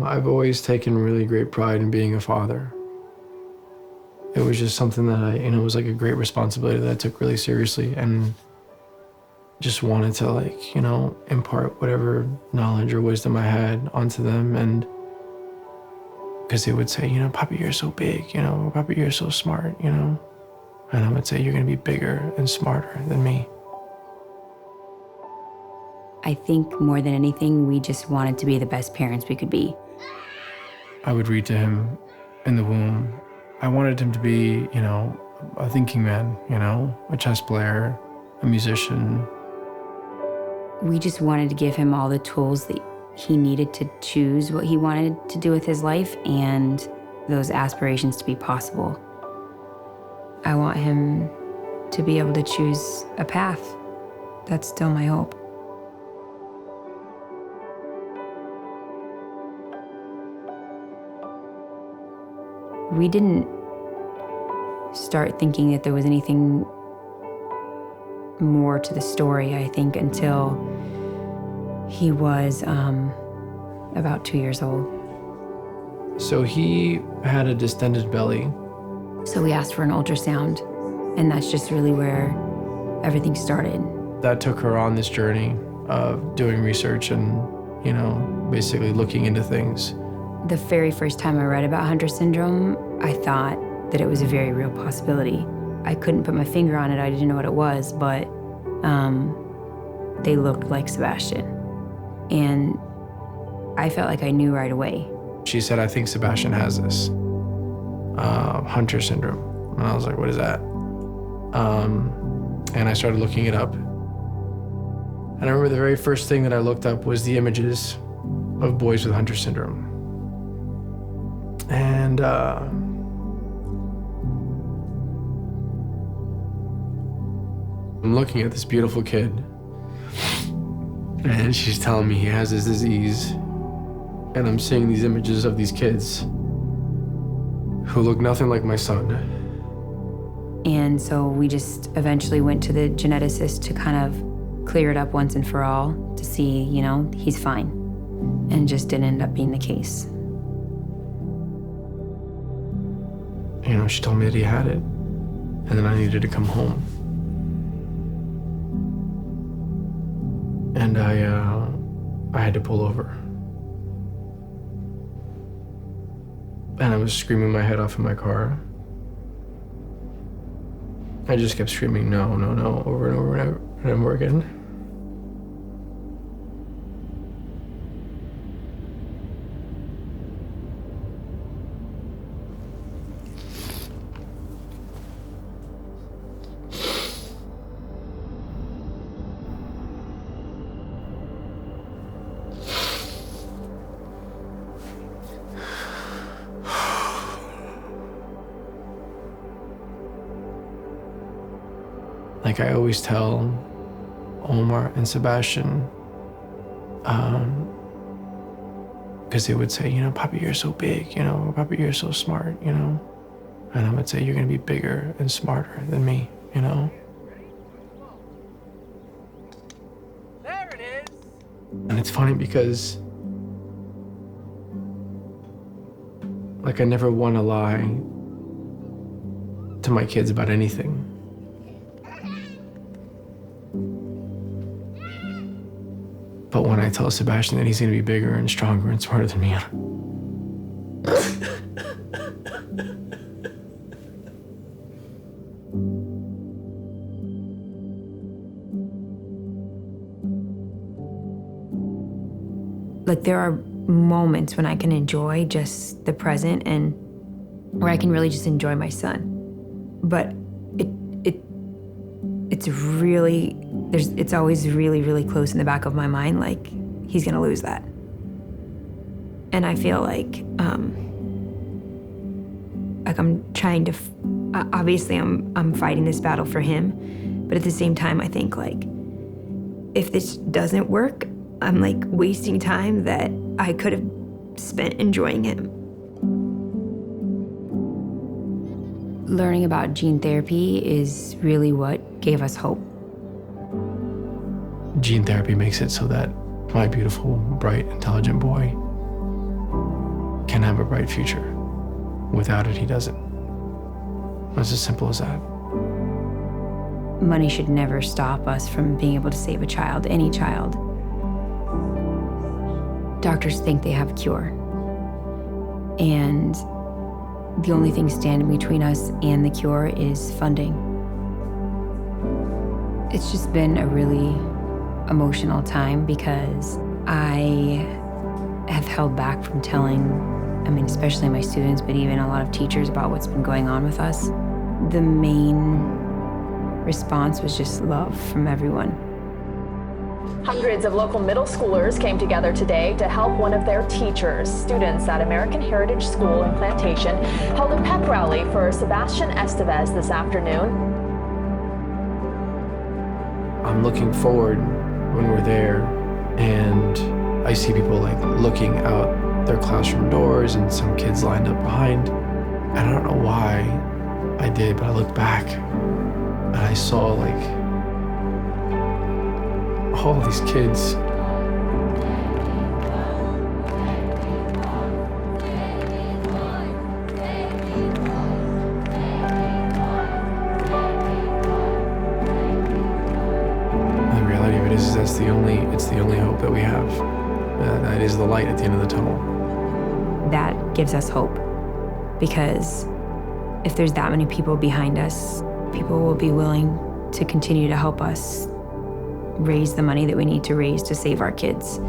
I've always taken really great pride in being a father. It was just something that it was like a great responsibility that I took really seriously, and just wanted to impart whatever knowledge or wisdom I had onto them. And because they would say, Papi, you're so big, Papi, you're so smart, and I would say, you're gonna be bigger and smarter than me. I think more than anything, we just wanted to be the best parents we could be. I would read to him in the womb. I wanted him to be, a thinking man, a chess player, a musician. We just wanted to give him all the tools that he needed to choose what he wanted to do with his life and those aspirations to be possible. I want him to be able to choose a path. That's still my hope. We didn't start thinking that there was anything more to the story, I think, until he was about 2 years old. So he had a distended belly. So we asked for an ultrasound, and that's just really where everything started. That took her on this journey of doing research and, basically looking into things. The very first time I read about Hunter syndrome, I thought that it was a very real possibility. I couldn't put my finger on it, I didn't know what it was, but they looked like Sebastian. And I felt like I knew right away. She said, I think Sebastian has this, Hunter syndrome. And I was like, what is that? And I started looking it up. And I remember the very first thing that I looked up was the images of boys with Hunter syndrome. And I'm looking at this beautiful kid, and she's telling me he has this disease, and I'm seeing these images of these kids who look nothing like my son. And so we just eventually went to the geneticist to kind of clear it up once and for all to see, he's fine. And it just didn't end up being the case. She told me that he had it, and then I needed to come home. And I had to pull over. And I was screaming my head off in my car. I just kept screaming, no, no, no, over and over and over and over again. Like I always tell Omar and Sebastian, because they would say, Papi, you're so big, Papi, you're so smart, and I would say, you're gonna be bigger and smarter than me, There it is. And it's funny because, I never want to lie to my kids about anything. But when I tell Sebastian that he's gonna be bigger and stronger and smarter than me, there are moments when I can enjoy just the present and where I can really just enjoy my son. But it's always really, really close in the back of my mind, he's gonna lose that. And I feel like I'm trying to, obviously I'm fighting this battle for him, but at the same time, I think if this doesn't work, I'm wasting time that I could have spent enjoying him. Learning about gene therapy is really what gave us hope. gene therapy makes it so that my beautiful, bright, intelligent boy can have a bright future. Without it, he doesn't. It's as simple as that. Money should never stop us from being able to save a child, any child. Doctors think they have a cure. And the only thing standing between us and the cure is funding. It's just been a really emotional time because I have held back from telling, especially my students, but even a lot of teachers about what's been going on with us. The main response was just love from everyone. Hundreds of local middle schoolers came together today to help one of their teachers. Students at American Heritage School in Plantation held a pep rally for Sebastian Estevez this afternoon. I'm looking forward when we're there and I see people like looking out their classroom doors and some kids lined up behind. And I don't know why I did, but I looked back and I saw like all these kids. The reality of it is it's the only hope that we have. That is the light at the end of the tunnel. That gives us hope because if there's that many people behind us, people will be willing to continue to help us raise the money that we need to raise to save our kids.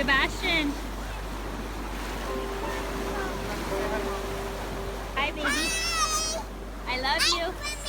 Sebastian. Hi, baby. I love you.